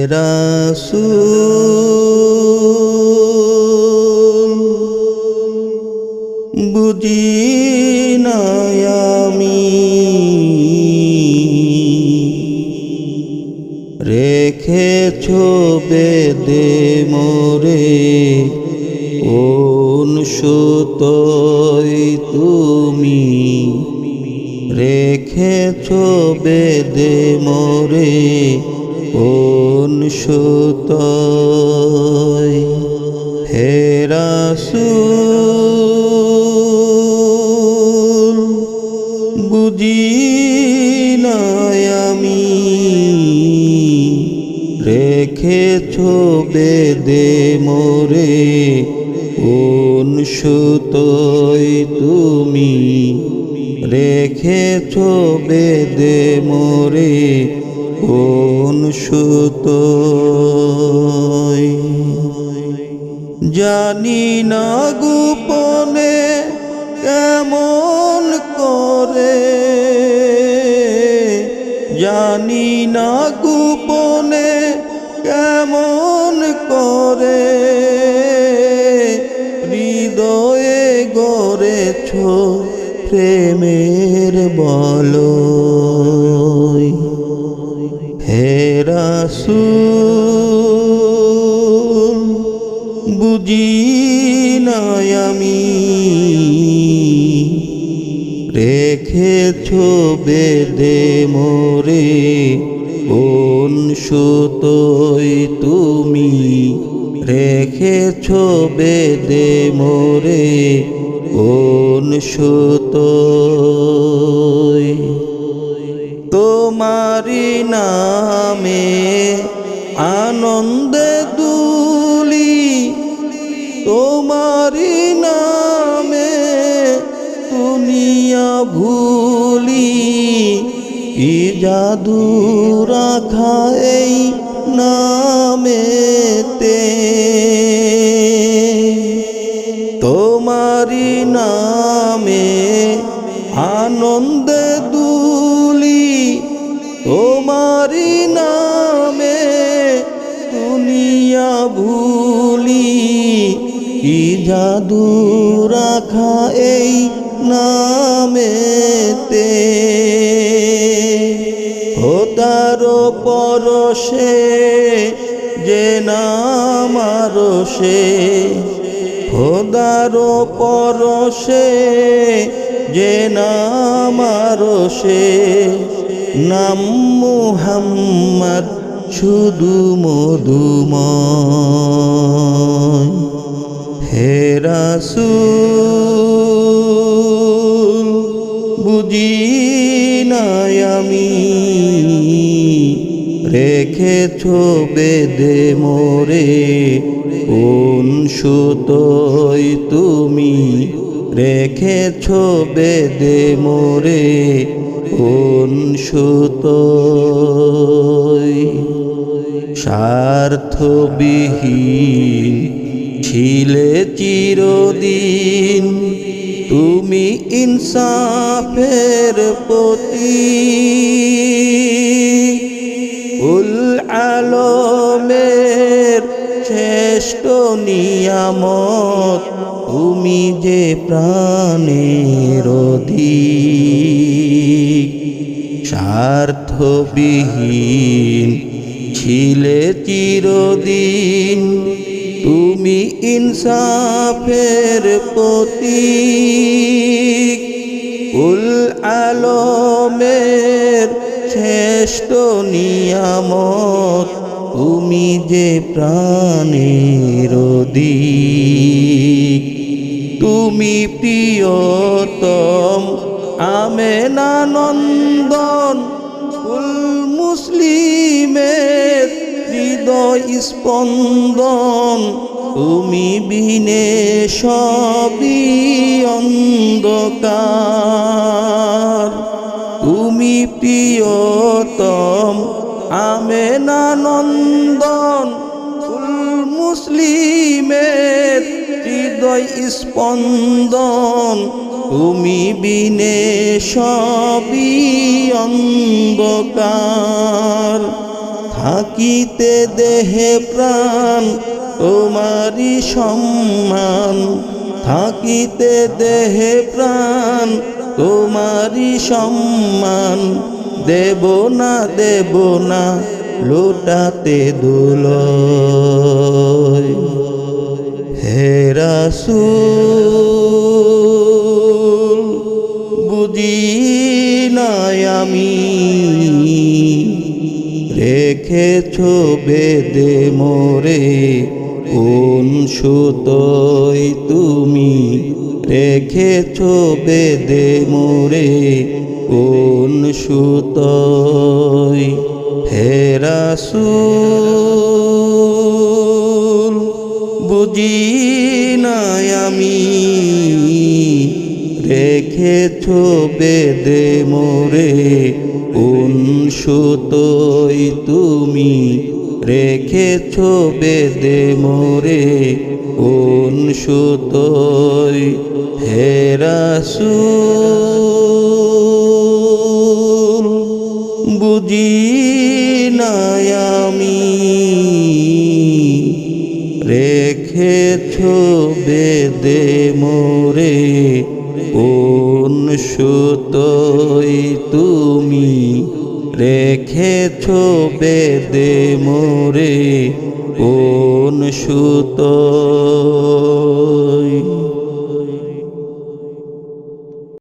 রাসূল বুঝি না আমি রেখেছো বেদে মোরে কোন সুতোয় তুমি রেখেছো বেদে মোরে কোন সুতোয় হে রাসূল বুঝি না আমি রেখেছো বেদে মোরে কোন সুতোয় তুমি রেখেছো বেদে মোরে কোন সুতোয় জানি না গোপনে কেমন করে জানি না গোপনে কেমন করে হৃদয়ে গড়েছো প্রেমের বলয় হে রাসূল বুঝি না আমি রেখেছো বেদে মোরে কোন সুতোয় তুমি রেখেছো বেদে মোরে কোন সুতোয় তোমারি নামে আনন্দে দুলি তোমারি নামে দুনিয়া ভুলি কি জাদু রাখা এই নামেতে তোমারি নামে আনন্দে দুলি তোমারি নামে দুনিয়া ভুলি কি জাদু রাখা এই নামেতে খোদার পরশে যে নাম আরশে খোদার পরশে যে নাম আরশে নাম মুহাম্মদ শুধু মধুময় হে রাসূল বুঝি না আমি রেখেছো বেদে মোরে কোন সুতোয় তুমি রেখেছো বেদে মোরে কোন সুতোয় স্বার্থবিহীন ছিলে চিরদিন তুমি ইনসাফের প্রতীক উল আলমের শ্রেষ্ঠ নিয়ামত তুমি যে প্রাণের অধিক স্বার্থবিহীন ছিলে চিরদিন তুমি ইনসাফের প্রতীক উল আলমের শ্রেষ্ঠ নিয়ামত তুমি যে প্রাণের অধিক তুমি প্রিয়তম আমেনা নন্দন কুল মুসলিমের হৃদয় স্পন্দন তুমি বিনে সবই অন্ধকার তুমি প্রিয়তম আমেনা নন্দন কুল মুসলিমের হৃদয় স্পন্দন তুমি বিনে সবই অন্ধকার থাকিতে দেহে প্রাণ তোমারি সম্মান, থাকিতে দেহে প্রাণ তোমারি সম্মান, দেব না লুটাতে দুলয়। হে রাসূল বুঝি নাই আমি, রেখেছ বেদে মোরে কোন সুতোয় তুমি, রেখেছ বেদে মোরে কোন সুতোয়। হে রাসূল বুঝি নাই আমি, রেখেছ বেদে মোরে কোন সুতোয় তুমি, রেখেছ বেদে মোরে কোন সুতোয়। হে রাসূল বুঝি নাই আমি, রেখেছ বেদে মোরে কোন সুতোয় তুমি, রেখেছ বেদে মোরে কোন সুতোয়।